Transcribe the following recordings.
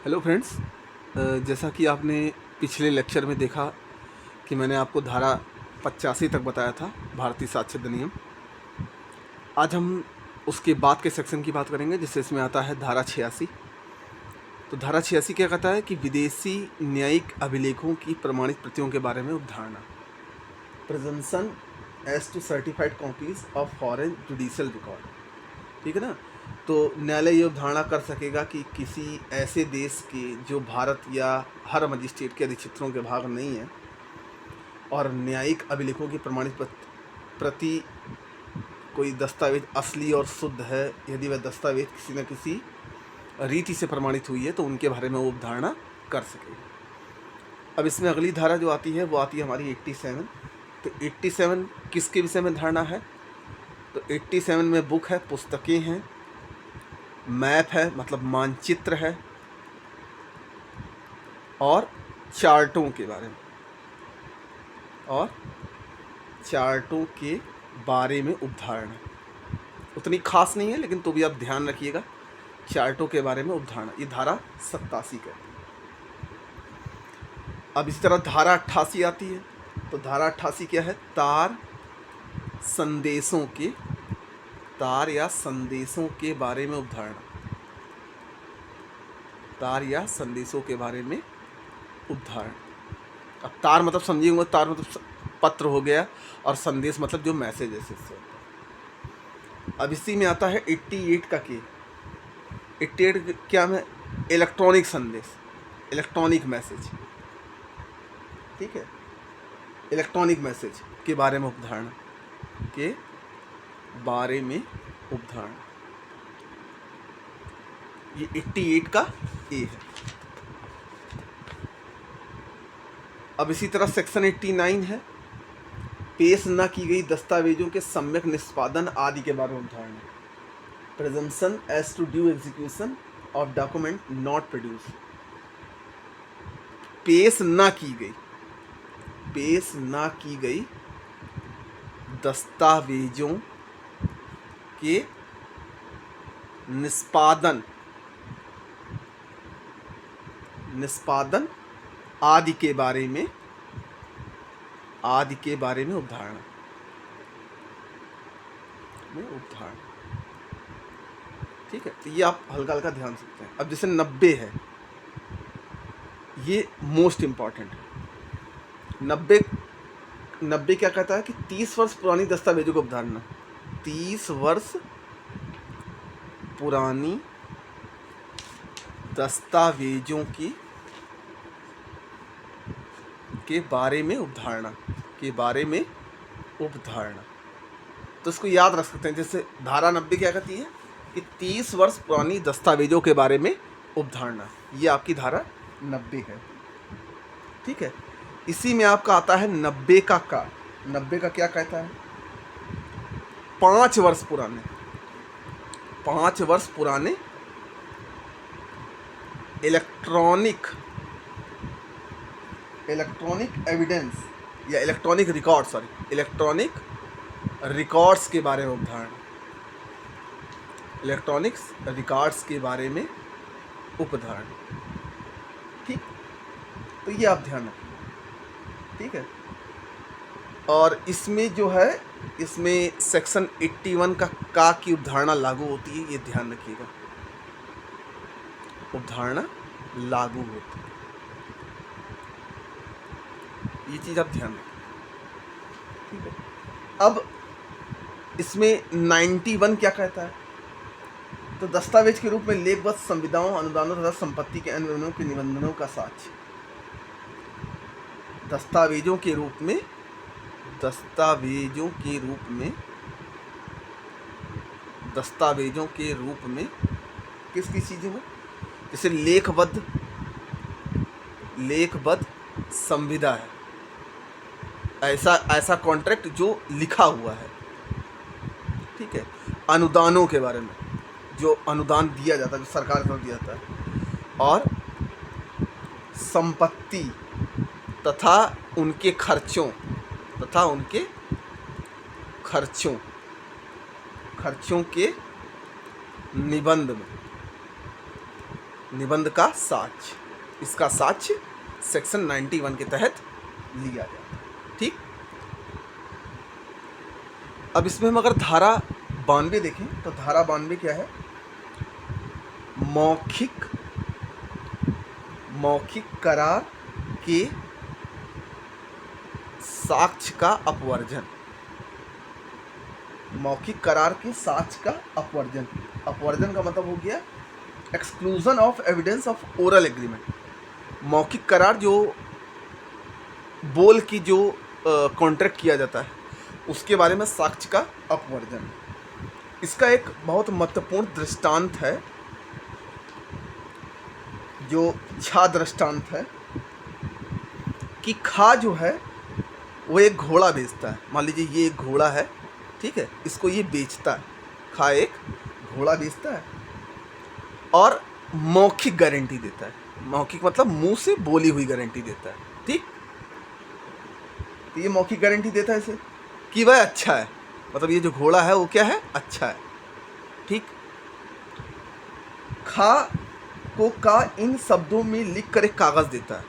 Hello friends. जैसा कि आपने पिछले लेक्चर में देखा कि मैंने आपको धारा 85 तक बताया था, भारतीय साक्ष्य अधिनियम। आज हम उसके बाद के सेक्शन की बात करेंगे, जिससे इसमें आता है धारा 86। तो धारा 86 क्या कहता है कि विदेशी न्यायिक अभिलेखों की प्रमाणित प्रतियों के बारे में अवधारणा, presumption as to certified copies of foreign judicial record. ठीक है ना। तो न्यायालय ये अवधारणा कर सकेगा कि किसी ऐसे देश के जो भारत या हर मजिस्ट्रेट के अधिक्षेत्रों के भाग नहीं है और न्यायिक अभिलेखों की प्रमाणित प्रति कोई दस्तावेज असली और शुद्ध है, यदि वह दस्तावेज किसी न किसी रीति से प्रमाणित हुई है, तो उनके बारे में वो अवधारणा कर सकेगा। अब इसमें अगली धारा जो आती है वो आती है हमारी 87। तो 87 किसके विषय में धारणा है? तो 87 में बुक है, पुस्तकें हैं, मैप है मतलब मानचित्र है, और चार्टों के बारे में, और चार्टों के बारे में उदाहरण उतनी खास नहीं है, लेकिन तो भी आप ध्यान रखिएगा, चार्टों के बारे में उदाहरण। ये धारा 87 कहती है। अब इसी तरह धारा 88 आती है। तो धारा 88 क्या है? तार या संदेशों के बारे में उदाहरण। तार या संदेशों के बारे में उदाहरण। अब तार मतलब समझिएगा, तार मतलब पत्र हो गया, और संदेश मतलब जो मैसेज है इससे होता है। अब इसी में आता है 88 का के 88 क्या है? इलेक्ट्रॉनिक संदेश, इलेक्ट्रॉनिक मैसेज। ठीक है, इलेक्ट्रॉनिक मैसेज के बारे में उदाहरण, के बारे में उदाहरण। ये 88 का ए है। अब इसी तरह सेक्शन 89 है, पेश न की गई दस्तावेजों के सम्यक निष्पादन आदि के बारे में उदाहरण है। Presumption as to due execution of document not produce. पेश न की गई दस्तावेजों के निष्पादन आदि के बारे में उदाहरण ठीक है। तो ये आप हल्का हल्का ध्यान सकते हैं। अब जैसे 90 है, ये मोस्ट इम्पॉर्टेंट है। 90 क्या कहता है कि 30 वर्ष पुरानी दस्तावेजों को अवधारणा। 30 वर्ष पुरानी दस्तावेजों के बारे में उदाहरणा तो इसको याद रख सकते हैं। जैसे धारा 90 क्या कहती है कि 30 वर्ष पुरानी दस्तावेजों के बारे में उदाहरणा। ये आपकी धारा 90 है। ठीक है। इसी में आपका आता है 90 का 90 का क्या कहता है? 5 वर्ष पुराने इलेक्ट्रॉनिक एविडेंस या इलेक्ट्रॉनिक रिकॉर्ड्स के बारे में उदाहरण। इलेक्ट्रॉनिक्स रिकॉर्ड्स के बारे में उपधारण। ठीक, तो ये आप ध्यान रखिए। ठीक है। और इसमें जो है, इसमें सेक्शन 81 का की उदाहरणा लागू होती है, ये ध्यान रखिएगा, उदाहरणा लागू होती है, ये चीज़ आप ध्यान रखें। ठीक है। अब इसमें 91 क्या कहता है? तो दस्तावेज के रूप में लेखबद्ध संविदाओं, अनुदानों तथा संपत्ति के अन्य विवरणों के निबंधनों का साक्ष्य। दस्तावेजों के रूप में किस चीज़ों में? जैसे लेखबद्ध संविदा है, ऐसा कॉन्ट्रैक्ट जो लिखा हुआ है। ठीक है। अनुदानों के बारे में, जो अनुदान दिया जाता है, जो सरकार द्वारा दिया जाता है, और संपत्ति तथा उनके खर्चों के निबंध में। निबंध का साक्ष्य, इसका साक्ष्य सेक्शन 91 के तहत लिया जाता है। ठीक, अब इसमें हम अगर धारा 92 देखें तो धारा 92 क्या है? मौखिक करार के साक्ष्य का अपवर्जन। मौखिक करार के साक्ष्य का अपवर्जन। अपवर्जन का मतलब हो गया exclusion of evidence of oral agreement. मौखिक करार जो बोल की जो कॉन्ट्रैक्ट किया जाता है उसके बारे में साक्ष्य का अपवर्जन। इसका एक बहुत महत्वपूर्ण दृष्टांत है जो छा दृष्टांत है कि खा जो है वो एक घोड़ा बेचता है। मान लीजिए ये एक घोड़ा है, ठीक है, इसको ये बेचता है। खा एक घोड़ा बेचता है और मौखिक गारंटी देता है। मौखिक मतलब मुंह से बोली हुई गारंटी देता है। ठीक, तो ये मौखिक गारंटी देता है इसे कि वह अच्छा है, मतलब ये जो घोड़ा है वो क्या है? अच्छा है। ठीक, खा को का इन शब्दों में लिख कर एक कागज़ देता है।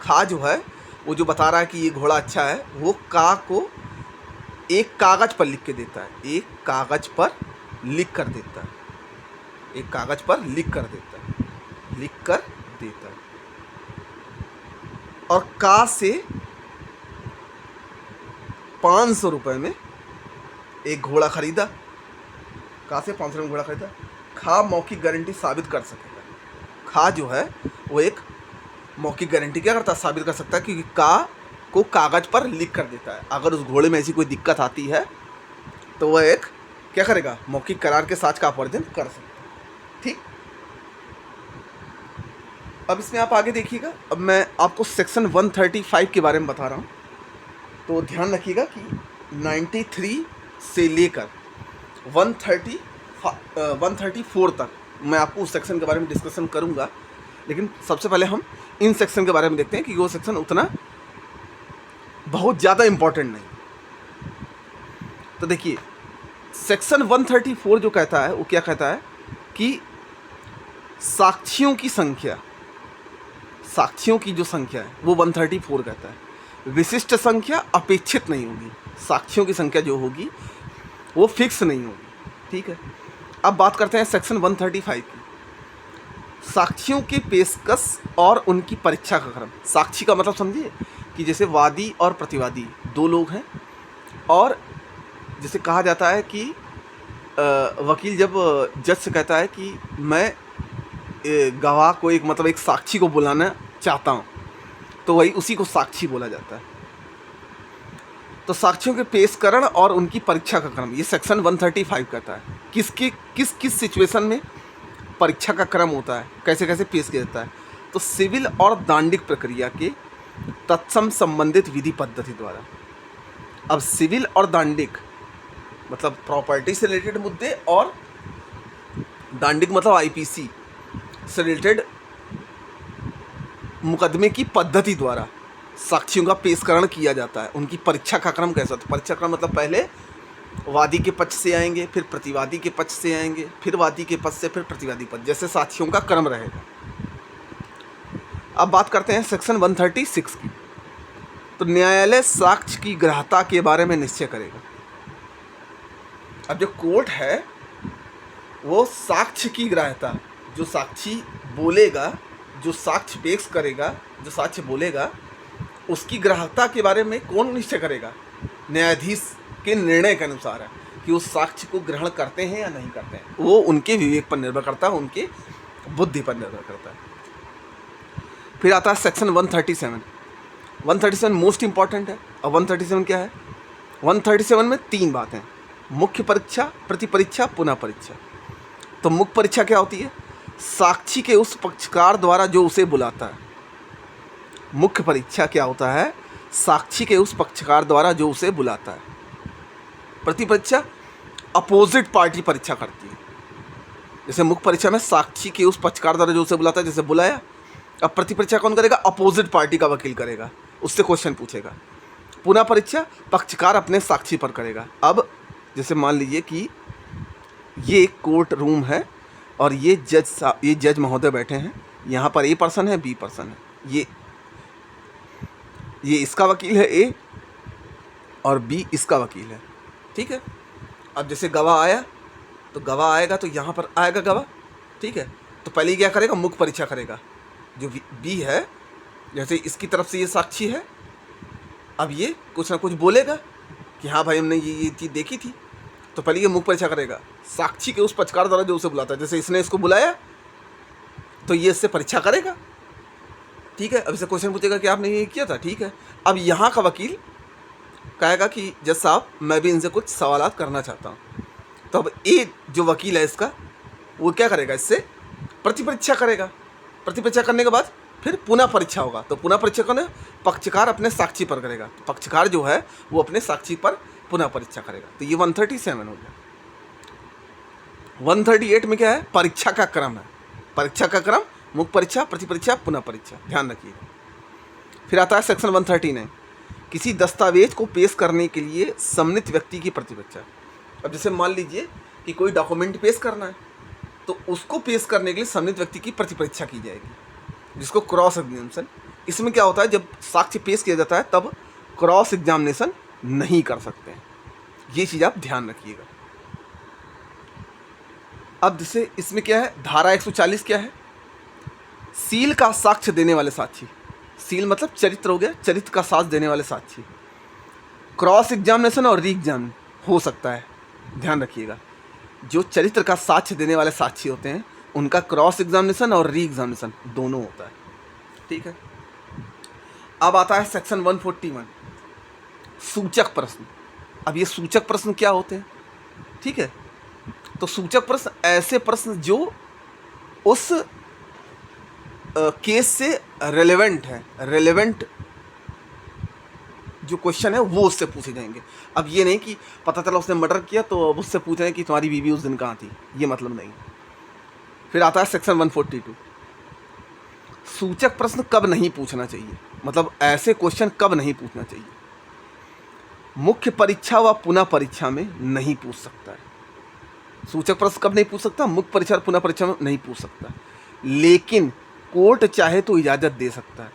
खा जो है वो जो बता रहा है कि ये घोड़ा अच्छा है, वो का को एक कागज़ पर लिख के देता है। एक कागज़ पर लिख कर देता है। एक कागज़ पर लिख कर देता है। लिख कर देता है और का से 500 रुपये में एक घोड़ा खरीदा। का से 500 में घोड़ा खरीदा। खा मौखिक गारंटी साबित कर सकेगा। खा जो है वो एक मौखिक गारंटी क्या करता है? साबित कर सकता है क्योंकि का को कागज़ पर लिख कर देता है। अगर उस घोड़े में ऐसी कोई दिक्कत आती है तो वह एक क्या करेगा? मौखिक करार के साक्ष्य का अपवर्जन कर सकता है। ठीक, अब इसमें आप आगे देखिएगा। अब मैं आपको सेक्शन 135 के बारे में बता रहा हूँ, तो ध्यान रखिएगा कि 93 से लेकर 134 तक मैं आपको उस सेक्शन के बारे में डिस्कशन करूँगा। लेकिन सबसे पहले हम इन सेक्शन के बारे में देखते हैं कि वो सेक्शन उतना बहुत ज़्यादा इम्पोर्टेंट नहीं। तो देखिए सेक्शन 134 जो कहता है वो क्या कहता है कि साक्ष्यों की संख्या, साक्ष्यों की जो संख्या है वो 134 कहता है। विशिष्ट संख्या अपेक्षित नहीं होगी। साक्ष्यों की संख्या जो होगी वो फिक्स नहीं होगी। ठीक है, अब बात करते हैं सेक्शन 135 की। साक्ष्यों के पेशकश और उनकी परीक्षा का क्रम। साक्षी का मतलब समझिए कि जैसे वादी और प्रतिवादी दो लोग हैं और जैसे कहा जाता है कि वकील जब जज से कहता है कि मैं गवाह को एक साक्षी को बुलाना चाहता हूँ, तो वही उसी को साक्षी बोला जाता है। तो साक्ष्यों के पेशकरण और उनकी परीक्षा का क्रम ये सेक्शन 135 कहता है। किस सिचुएशन में परीक्षा का क्रम होता है, कैसे कैसे पेश किया जाता है। तो सिविल और दांडिक प्रक्रिया के तत्सम संबंधित विधि पद्धति द्वारा। अब सिविल और दांडिक मतलब प्रॉपर्टी से रिलेटेड मुद्दे और दांडिक मतलब आईपीसी से रिलेटेड मुकदमे की पद्धति द्वारा साक्ष्यों का पेशकरण किया जाता है। उनकी परीक्षा का क्रम कैसा? तो परीक्षा क्रम मतलब पहले वादी के पक्ष से आएंगे, फिर प्रतिवादी के पक्ष से आएंगे, फिर वादी के पक्ष से, फिर प्रतिवादी पक्ष, जैसे साक्ष्यों का क्रम रहेगा। अब बात करते हैं सेक्शन 136 की। तो न्यायालय साक्ष्य की ग्राह्यता के बारे में निश्चय करेगा। अब जो कोर्ट है वो साक्ष्य की ग्राह्यता, जो साक्षी बोलेगा, जो साक्ष्य पेश करेगा, जो साक्ष्य बोलेगा, उसकी ग्राह्यता के बारे में कौन निश्चय करेगा? न्यायाधीश के निर्णय के अनुसार है कि उस साक्ष्य को ग्रहण करते हैं या नहीं करते हैं। वो उनके विवेक पर निर्भर करता है, उनके बुद्धि पर निर्भर करता है। फिर आता है सेक्शन 137। 137 मोस्ट इंपॉर्टेंट है। और 137 क्या है? 137 में 3 बातें: मुख्य परीक्षा, प्रतिपरीक्षा, पुनः परीक्षा। तो मुख्य परीक्षा क्या होती है? साक्षी के उस पक्षकार द्वारा जो उसे बुलाता है। मुख्य परीक्षा क्या होता है? साक्षी के उस पक्षकार द्वारा जो उसे बुलाता है। प्रतिपरीक्षा अपोजिट पार्टी परीक्षा करती है। जैसे मुख्य परीक्षा में साक्षी के उस पक्षकार द्वारा जो उसे बुलाता है, जैसे बुलाया। अब प्रतिपरीक्षा कौन करेगा? अपोजिट पार्टी का वकील करेगा, उससे क्वेश्चन पूछेगा। पुनः परीक्षा पक्षकार अपने साक्षी पर करेगा। अब जैसे मान लीजिए कि ये एक कोर्ट रूम है और ये जज महोदय बैठे हैं, यहाँ पर ए पर्सन है, बी पर्सन है, ये इसका वकील है ए, और बी इसका वकील है, ठीक है। अब जैसे गवाह आया तो गवाह आएगा तो यहाँ पर आएगा गवाह, ठीक है। तो पहले ही क्या करेगा, मुख्य परीक्षा करेगा। जो बी है, जैसे इसकी तरफ से ये साक्षी है, अब ये कुछ ना कुछ बोलेगा कि हाँ भाई हमने ये चीज़ देखी थी, तो पहले ये मुख्य परीक्षा करेगा साक्षी के उस पक्षकार द्वारा जो उसे बुलाता है। जैसे इसने इसको बुलाया तो ये इससे परीक्षा करेगा, ठीक है। अब इसे क्वेश्चन पूछेगा कि आपने ये किया था, ठीक है। अब यहाँ का वकील कहेगा कि जज साहब मैं भी इनसे कुछ सवालात करना चाहता हूँ। तो अब ए जो वकील है इसका, वो क्या करेगा, इससे प्रतिपरीक्षा करेगा। प्रतिपरीक्षा करने के बाद फिर पुनः परीक्षा होगा। तो पुनः परीक्षा करने पक्षकार अपने साक्षी पर करेगा, तो पक्षकार जो है वो अपने साक्षी पर पुनः परीक्षा करेगा। तो ये 137 हो गया। 138 में क्या है, परीक्षा का क्रम है। परीक्षा का क्रम मुख्य परीक्षा, प्रतिपरीक्षा, पुनः परीक्षा, ध्यान रखिएगा। फिर आता है सेक्शन 139, किसी दस्तावेज को पेश करने के लिए सम्मिलित व्यक्ति की प्रतिपरीक्षा। अब जैसे मान लीजिए कि कोई डॉक्यूमेंट पेश करना है, तो उसको पेश करने के लिए सम्मिलित व्यक्ति की प्रतिपरीक्षा की जाएगी, जिसको क्रॉस एग्जामिनेशन। इसमें क्या होता है, जब साक्ष्य पेश किया जाता है तब क्रॉस एग्जामिनेशन नहीं कर सकते हैं, ये चीज़ आप ध्यान रखिएगा। अब जैसे इसमें क्या है, धारा 140 क्या है, सील का साक्ष्य देने वाले साक्षी। सील मतलब चरित्र हो गया, चरित्र का साक्ष्य देने वाले साक्षी। क्रॉस एग्जामिनेशन और री एग्जामिन हो सकता है, ध्यान रखिएगा। जो चरित्र का साक्ष्य देने वाले साक्षी होते हैं उनका क्रॉस एग्जामिनेशन और री एग्जामिनेशन दोनों होता है, ठीक है। अब आता है सेक्शन 141, सूचक प्रश्न। अब ये सूचक प्रश्न क्या होते हैं, ठीक है। तो सूचक प्रश्न ऐसे प्रश्न जो उस केस से रेलेवेंट है, रेलेवेंट जो क्वेश्चन है वो उससे पूछे जाएंगे। अब ये नहीं कि पता चला उसने मर्डर किया तो अब उससे पूछ रहे हैं कि तुम्हारी बीवी उस दिन कहाँ थी, ये मतलब नहीं। फिर आता है सेक्शन 142, सूचक प्रश्न कब नहीं पूछना चाहिए, मतलब ऐसे क्वेश्चन कब नहीं पूछना चाहिए। मुख्य परीक्षा व पुनः परीक्षा में नहीं पूछ सकता है। सूचक प्रश्न कब नहीं पूछ सकता, मुख्य परीक्षा और पुनः परीक्षा में नहीं पूछ सकता, लेकिन कोर्ट चाहे तो इजाज़त दे सकता है।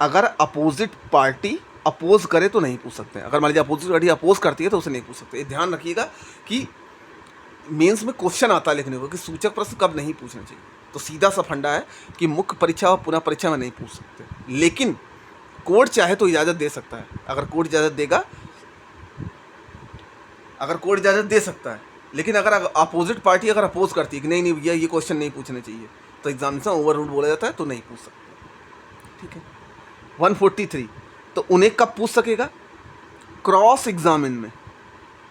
अगर अपोजिट पार्टी अपोज करे तो नहीं पूछ सकते हैं। अगर मान लीजिए अपोजिट पार्टी अपोज करती है तो उसे नहीं पूछ सकते। ये ध्यान रखिएगा कि मेंस में क्वेश्चन आता है लिखने को कि सूचक प्रश्न कब नहीं पूछना चाहिए। तो सीधा सा फंडा है कि मुख्य परीक्षा और पुनः परीक्षा में नहीं पूछ सकते, लेकिन कोर्ट चाहे तो इजाज़त दे सकता है। अगर कोर्ट इजाज़त देगा, अगर कोर्ट इजाज़त दे सकता है, लेकिन अगर अपोजिट पार्टी अगर अपोज करती है कि नहीं भैया ये क्वेश्चन नहीं पूछने चाहिए, तो एग्जामिनेशन ओवर रूल बोला जाता है, तो नहीं पूछ सकते, ठीक है। 143, तो उन्हें कब पूछ सकेगा, क्रॉस एग्जामिन में।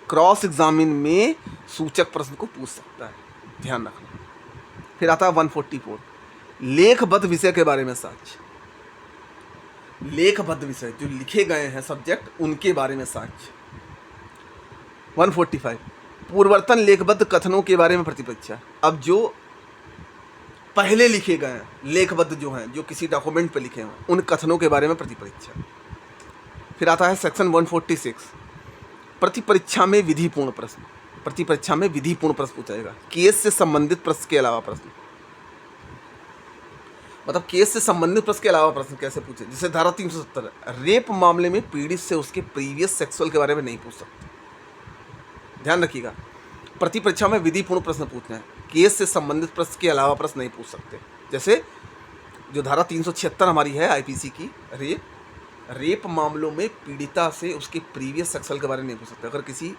क्रॉस एग्जामिन में सूचक प्रश्न को पूछ सकता है, ध्यान रखना। फिर आता है 144, लेखबद्ध विषय के बारे में साक्ष्य। लेखबद्ध विषय जो लिखे गए हैं सब्जेक्ट, उनके बारे में साक्ष्य। 145, पूर्ववर्तन लेखबद्ध कथनों के बारे में प्रतिपरीक्षा। अब जो पहले लिखे गए हैं लेखबद्ध जो हैं, जो किसी डॉक्यूमेंट पे लिखे हैं, उन कथनों के बारे में प्रतिपरीक्षा। फिर आता है सेक्शन 146, प्रतिपरीक्षा में विधिपूर्ण प्रश्न। प्रतिपरीक्षा में विधिपूर्ण प्रश्न पूछा जाएगा, केस से संबंधित प्रश्न के अलावा प्रश्न। मतलब केस से संबंधित प्रश्न के अलावा प्रश्न कैसे पूछे, जैसे धारा 370, रेप मामले में पीड़ित से उसके प्रीवियस सेक्सुअल के बारे में नहीं पूछ सकते, ध्यान रखिएगा। प्रतिपरीक्षा में विधिपूर्ण प्रश्न पूछना है, केस से संबंधित प्रश्न के अलावा प्रश्न नहीं पूछ सकते। जैसे जो धारा 376 हमारी है आईपीसी की, रेप मामलों में पीड़िता से उसके प्रीवियस सेक्सुअल के बारे में नहीं पूछ सकते। अगर किसी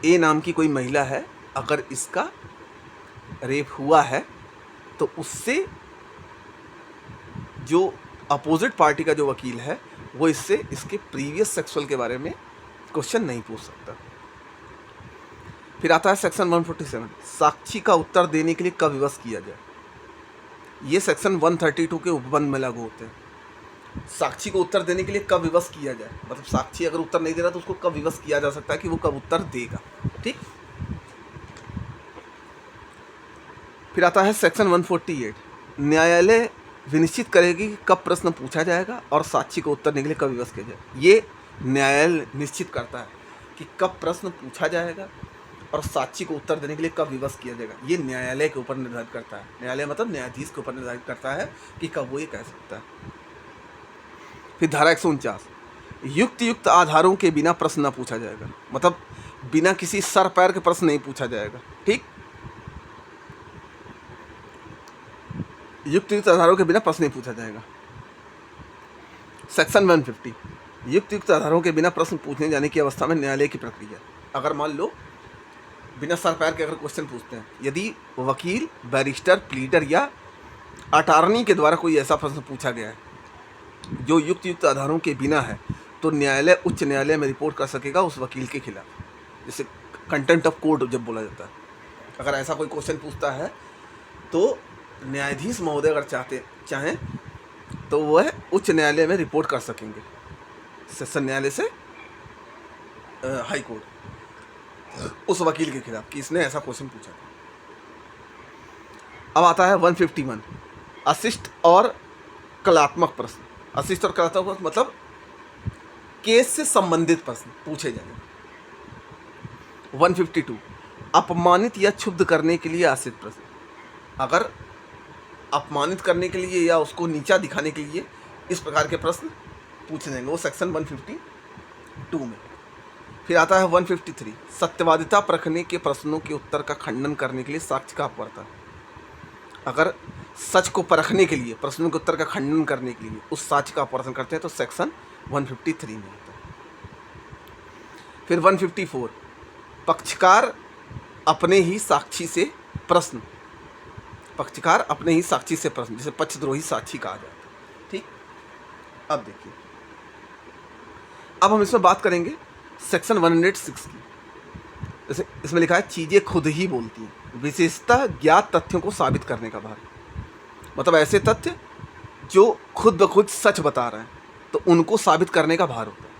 ए नाम की कोई महिला है, अगर इसका रेप हुआ है तो उससे जो अपोजिट पार्टी का जो वकील है वो इससे इसके प्रीवियस सेक्सुअल के बारे में क्वेश्चन नहीं पूछ सकता। फिर आता है सेक्शन 147, साक्षी का उत्तर देने के लिए कब विवश किया जाए। ये सेक्शन 132 के उपबंध में लागू होते हैं। साक्षी को उत्तर देने के लिए कब विवश किया जाए, मतलब साक्षी अगर उत्तर नहीं दे रहा तो उसको कब विवश किया जा सकता है कि वो कब उत्तर देगा, ठीक। फिर आता है सेक्शन 148, न्यायालय विनिश्चित करेगी कि कब प्रश्न पूछा जाएगा और साक्षी को उत्तर देने के लिए कब विवश किया जाए। ये न्यायालय निश्चित करता है कि कब प्रश्न पूछा जाएगा और साक्षी को उत्तर देने के लिए कब विवश किया जाएगा, ये न्यायालय के ऊपर निर्धारित करता है। न्यायालय मतलब न्यायाधीश के ऊपर निर्धारित करता है कि कब वो ये कह सकता है। फिर धारा 149, युक्त आधारों के बिना प्रश्न न पूछा जाएगा, मतलब बिना किसी सर पैर के प्रश्न नहीं पूछा जाएगा। ठीक, युक्त आधारों के बिना प्रश्न नहीं पूछा जाएगा। सेक्शन 150, युक्त आधारों के बिना प्रश्न पूछने जाने की अवस्था में न्यायालय की प्रक्रिया। अगर मान लो बिना सर पैर के अगर क्वेश्चन पूछते हैं, यदि वकील, बैरिस्टर, प्लीडर या अटॉर्नी के द्वारा कोई ऐसा प्रश्न पूछा गया है जो युक्त आधारों के बिना है, तो न्यायालय उच्च न्यायालय में रिपोर्ट कर सकेगा उस वकील के खिलाफ, जैसे कंटेंट ऑफ कोर्ट जब बोला जाता है। अगर ऐसा कोई क्वेश्चन पूछता है तो न्यायाधीश महोदय अगर चाहें तो वह उच्च न्यायालय में रिपोर्ट कर सकेंगे, सेशन न्यायालय से हाई कोर्ट, उस वकील के खिलाफ कि इसने ऐसा क्वेश्चन पूछा था। अब आता है 151, अशिष्ट और कलात्मक प्रश्न। अशिष्ट और कलात्मक प्रश्न मतलब केस से संबंधित प्रश्न पूछे जाएंगे। 152, अपमानित या क्षुब्ध करने के लिए आश्रित प्रश्न। अगर अपमानित करने के लिए या उसको नीचा दिखाने के लिए इस प्रकार के प्रश्न पूछे जाएंगे, वो सेक्शन 152 में। फिर आता है 153, सत्यवादिता परखने के प्रश्नों के उत्तर का खंडन करने के लिए साक्ष्य का अपवर्तन। अगर सच को परखने के लिए, प्रश्नों के उत्तर का खंडन करने के लिए उस साक्ष्य का अपवर्तन करते हैं तो सेक्शन 153 में आता है। फिर 154, पक्षकार अपने ही साक्षी से प्रश्न। पक्षकार अपने ही साक्षी से प्रश्न, जिसे पक्षद्रोही साक्षी कहा जाता है। ठीक, अब देखिए, अब हम इसमें बात करेंगे सेक्शन 106 की। जैसे इसमें लिखा है चीज़ें खुद ही बोलती हैं, विशेषतः ज्ञात तथ्यों को साबित करने का भार। मतलब ऐसे तथ्य जो खुद ब खुद सच बता रहे हैं तो उनको साबित करने का भार होता है।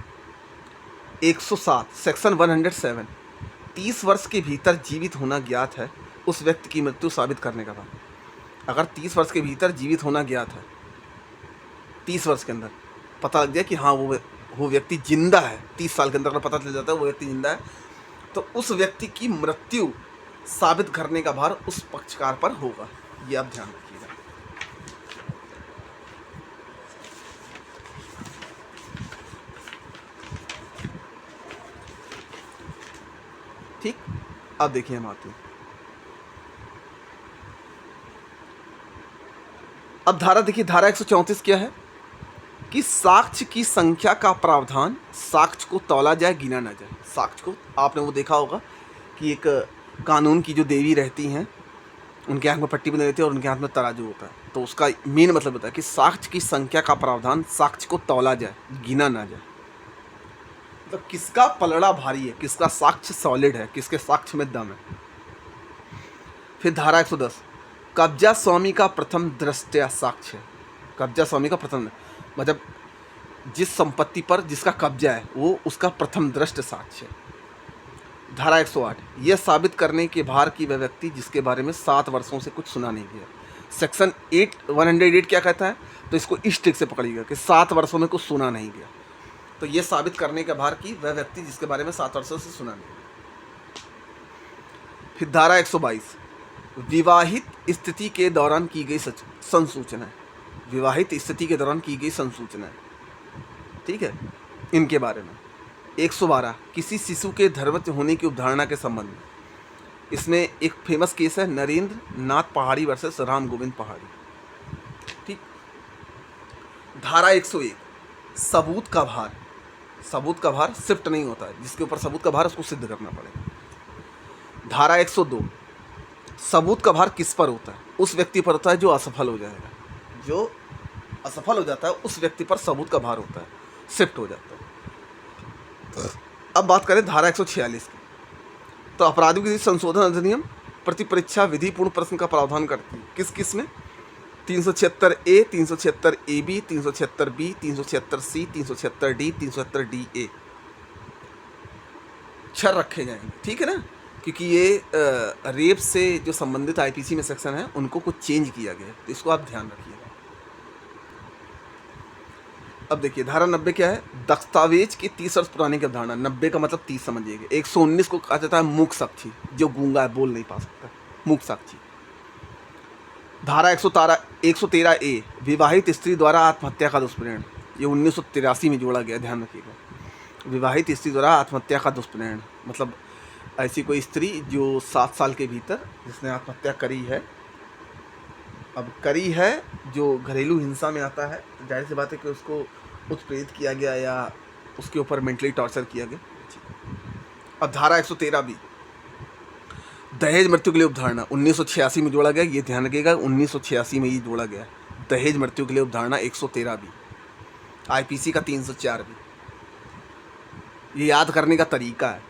107 सेक्शन 107, 30 वर्ष के भीतर जीवित होना ज्ञात है उस व्यक्ति की मृत्यु साबित करने का भार। अगर 30 वर्ष के भीतर जीवित होना ज्ञात है, 30 वर्ष के अंदर पता लग जाए कि हाँ वो व्यक्ति जिंदा है, 30 साल के अंदर अगर पता चल जाता है वो व्यक्ति जिंदा है, तो उस व्यक्ति की मृत्यु साबित करने का भार उस पक्षकार पर होगा। ये आप ध्यान रखिएगा। ठीक, अब देखिए हम आते हैं। अब धारा देखिए, धारा 134 क्या है कि साक्ष्य की संख्या का प्रावधान, साक्ष्य को तौला जाए गिना ना जाए। साक्ष्य को आपने वो देखा होगा कि एक कानून की जो देवी रहती हैं उनके हाथ में पट्टी बनी रहती है और उनके हाथ में तराजू होता है, तो उसका मेन मतलब होता है कि साक्ष्य की संख्या का प्रावधान, साक्ष्य को तौला जाए गिना ना जाए। तो किसका पलड़ा भारी है, किसका साक्ष्य सॉलिड है, किसके साक्ष्य में दम है। फिर धारा 110, कब्जा स्वामी का प्रथम दृष्टया साक्ष्य है। कब्जा स्वामी का प्रथम मतलब जिस संपत्ति पर जिसका कब्जा है वो उसका प्रथम दृष्ट साक्ष्य है। धारा 108, यह साबित करने के भार की वह व्यक्ति जिसके बारे में 7 वर्षों से कुछ सुना नहीं गया। सेक्शन 108 क्या कहता है, तो इसको इस ट्रिक से पकड़िएगा कि 7 वर्षों में कुछ सुना नहीं गया, तो यह साबित करने के भार की वह व्यक्ति जिसके बारे में 7 वर्षों से सुना नहीं गया। फिर धारा 122, विवाहित स्थिति के दौरान की गई संसूचना। विवाहित स्थिति के दौरान की गई संसूचना, ठीक है, इनके बारे में। 112, किसी शिशु के धर्मस्थ होने की अवधारणा के संबंध में। इसमें एक फेमस केस है नरेंद्र नाथ पहाड़ी वर्सेस राम गोविंद पहाड़ी। ठीक। धारा 101, सबूत का भार। सबूत का भार शिफ्ट नहीं होता है, जिसके ऊपर सबूत का भार उसको सिद्ध करना पड़ेगा। धारा 102, सबूत का भार किस पर होता है, उस व्यक्ति पर होता है जो असफल हो जाएगा। जो असफल हो जाता है उस व्यक्ति पर सबूत का भार होता है, शिफ्ट हो जाता है। अब बात करें धारा 146 की, तो आपराधिक विधि संशोधन अधिनियम प्रति परीक्षा विधि पूर्ण प्रश्न का प्रावधान करती है। किस किस में? 376A, 376AB, 376B, 376C, 376D, 376DA 6 रखे जाएंगे, ठीक है ना, क्योंकि ये रेप से जो संबंधित आईपीसी में सेक्शन है उनको कुछ चेंज किया गया है, तो इसको आप ध्यान रखिएगा। अब देखिए धारा 90 क्या है, दस्तावेज की 30 वर्ष पुराने की अवधारणा। 90 का मतलब 30 समझिएगा। 119 को कहा जाता है मूक साक्षी, जो गूंगा है, बोल नहीं पा सकता, मूक साक्षी। धारा 113 ए, विवाहित स्त्री द्वारा आत्महत्या का दुष्परिणाम, ये 1983 में जोड़ा गया, ध्यान रखिएगा। विवाहित स्त्री द्वारा आत्महत्या का दुष्परिणाम मतलब ऐसी कोई स्त्री जो 7 साल के भीतर जिसने आत्महत्या करी है, अब करी है जो घरेलू हिंसा में आता है, तो जाहिर सी बात है कि उसको उत्प्रेरित किया गया या उसके ऊपर मेंटली टॉर्चर किया गया। अब धारा 113 भी, दहेज मृत्यु के लिए उपधारणा, 1986 में जोड़ा गया, ये ध्यान रखिएगा, 1986 में ही जोड़ा गया। दहेज मृत्यु के लिए उपधारणा 113 भी, आईपीसी का 304 भी, ये याद करने का तरीका है।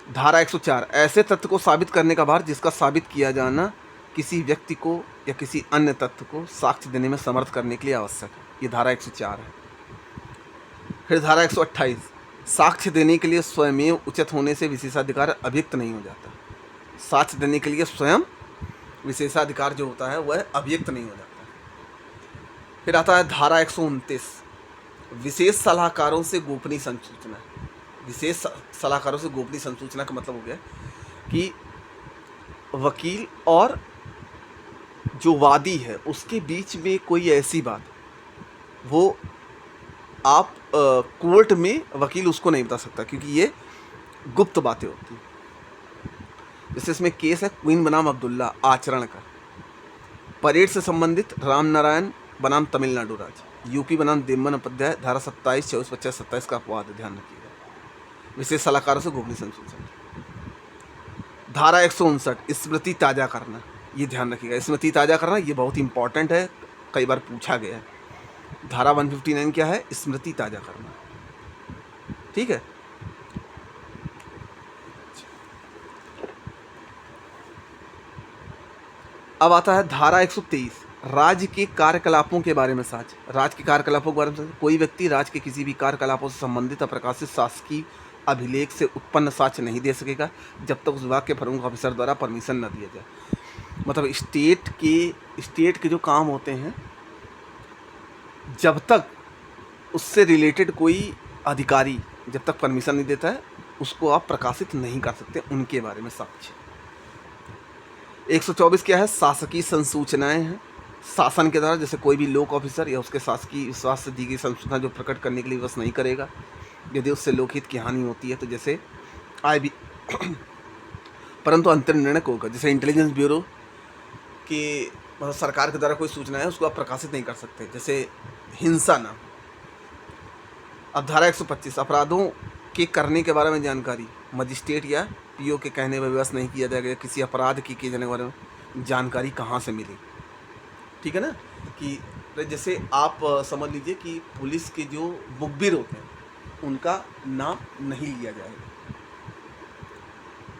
धारा 104, ऐसे तथ्य को साबित करने का भार जिसका साबित किया जाना किसी व्यक्ति को या किसी अन्य तथ्य को साक्ष्य देने में समर्थ करने के लिए आवश्यक है, ये धारा 104 है। फिर धारा 128, साक्ष्य देने के लिए स्वयं उचित होने से विशेषाधिकार अभियुक्त नहीं हो जाता। साक्ष्य देने के लिए स्वयं विशेषाधिकार जो होता है वह अभियुक्त नहीं हो जाता। फिर आता है धारा 129, विशेष सलाहकारों से गोपनीय संसूचना। विशेष सलाहकारों से गोपनीय संसूचना का मतलब हो गया कि वकील और जो वादी है उसके बीच में कोई ऐसी बात वो आप कोर्ट में वकील उसको नहीं बता सकता, क्योंकि ये गुप्त बातें होती हैं। जैसे इसमें केस है क्वीन बनाम अब्दुल्ला आचरण का, परेड से संबंधित राम नारायण बनाम तमिलनाडु राज्य, यूपी बनाम देमन उपाध्याय, धारा 27, 24, 25, 27 का अपवाद है, ध्यान रखिएगा। विशेष सलाहकारों से गोपनीय संसूचना। धारा 159, स्मृति ताज़ा करना, ये ध्यान रखिएगा। स्मृति ताज़ा करना ये बहुत इंपॉर्टेंट है, कई बार पूछा गया है। धारा 159 क्या है, स्मृति ताज़ा करना, ठीक है। अब आता है धारा 123, राज्य के कार्यकलापों के बारे में साक्ष्य। राज्य के कार्यकलापों के बारे में कोई व्यक्ति राज्य के किसी भी कार्यकलापों से संबंधित प्रकाशित शासकीय अभिलेख से उत्पन्न साक्ष्य नहीं दे सकेगा जब तक उस विभाग के प्रमुख ऑफिसर द्वारा परमिशन न दिया जाए। मतलब स्टेट के जो काम होते हैं, जब तक उससे रिलेटेड कोई अधिकारी जब तक परमिशन नहीं देता है उसको आप प्रकाशित नहीं कर सकते, उनके बारे में साक्ष्य। 124 क्या है, शासकीय संसूचनाएं हैं। शासन के द्वारा जैसे कोई भी लोक ऑफिसर या उसके शासकीय विश्वास से दी गई संसूचना जो प्रकट करने के लिए विवश नहीं करेगा, यदि उससे लोकहित की हानि होती है तो जैसे आए भी परंतु अंतरिम निर्णय को होगा। जैसे इंटेलिजेंस ब्यूरो की मतलब सरकार के द्वारा कोई सूचना है उसको आप प्रकाशित नहीं कर सकते, जैसे हिंसा ना। अब धारा 125, अपराधों के करने के बारे में जानकारी, मजिस्ट्रेट या पीओ के कहने पर विवश नहीं किया जाएगा। किसी अपराध की किए जाने के बारे में जानकारी कहाँ से मिली, ठीक है ना। कि जैसे आप समझ लीजिए कि पुलिस के जो मुखबिर होते हैं उनका नाम नहीं लिया जाएगा,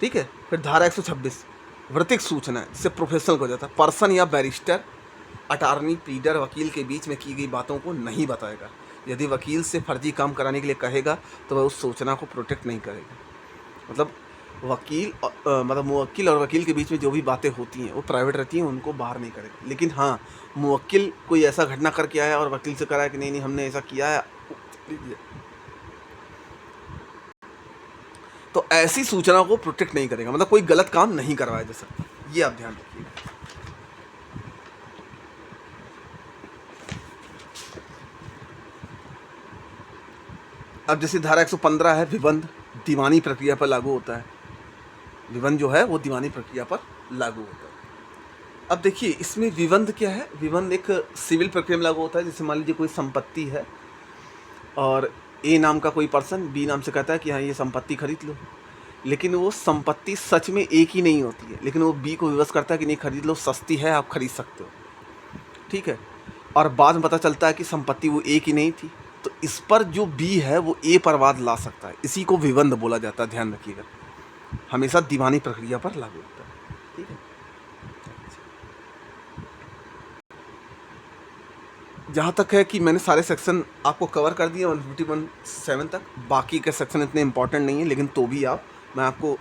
ठीक है। फिर धारा 126, वृत्तिक सूचना, जिससे प्रोफेशनल हो जाता है। पर्सन या बैरिस्टर, अटार्नी, प्लीडर, वकील के बीच में की गई बातों को नहीं बताएगा। यदि वकील से फर्जी काम कराने के लिए कहेगा तो वह उस सूचना को प्रोटेक्ट नहीं करेगा। मतलब मुवक्किल और वकील के बीच में जो भी बातें होती हैं वो प्राइवेट रहती हैं, उनको बाहर नहीं करेगा। लेकिन हाँ, मुवक्किल कोई ऐसा घटना करके आया और वकील से करा है कि नहीं हमने ऐसा किया है, तो ऐसी सूचना को प्रोटेक्ट नहीं करेगा, मतलब कोई गलत काम नहीं करवाया जा सकता। ये आप ध्यान रखिएगा। अब जैसे धारा 115 है, विबंध दीवानी प्रक्रिया पर लागू होता है। विबंध जो है वो दीवानी प्रक्रिया पर लागू होता है। अब देखिए इसमें विबंध क्या है, विबंध एक सिविल प्रक्रिया में लागू होता है। जैसे मान लीजिए कोई संपत्ति है और ए नाम का कोई पर्सन बी नाम से कहता है कि हाँ ये संपत्ति खरीद लो, लेकिन वो संपत्ति सच में एक ही नहीं होती है, लेकिन वो बी को विवश करता है कि नहीं खरीद लो, सस्ती है, आप खरीद सकते हो, ठीक है। और बाद में पता चलता है कि संपत्ति वो एक ही नहीं थी, तो इस पर जो बी है वो ए पर वाद ला सकता है। इसी को विबंध बोला जाता है, ध्यान रखिएगा। हमेशा दीवानी प्रक्रिया पर लागू होता है, ठीक है। जहाँ तक है कि मैंने सारे सेक्शन आपको कवर कर दिए 151 तक। बाकी के सेक्शन इतने इंपॉर्टेंट नहीं है, लेकिन तो भी मैं आपको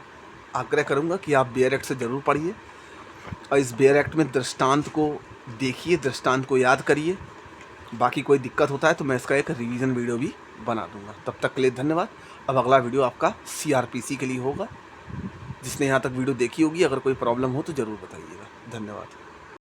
आग्रह करूँगा कि आप बेयर एक्ट से ज़रूर पढ़िए और इस बेयर एक्ट में दृष्टांत को देखिए, दृष्टांत को याद करिए बाकी कोई दिक्कत होता है तो मैं इसका एक रिवीजन वीडियो भी बना दूंगा। तब तक के लिए धन्यवाद। अब अगला वीडियो आपका CRPC के लिए होगा। जिसने यहाँ तक वीडियो देखी होगी, अगर कोई प्रॉब्लम हो तो ज़रूर बताइएगा। धन्यवाद।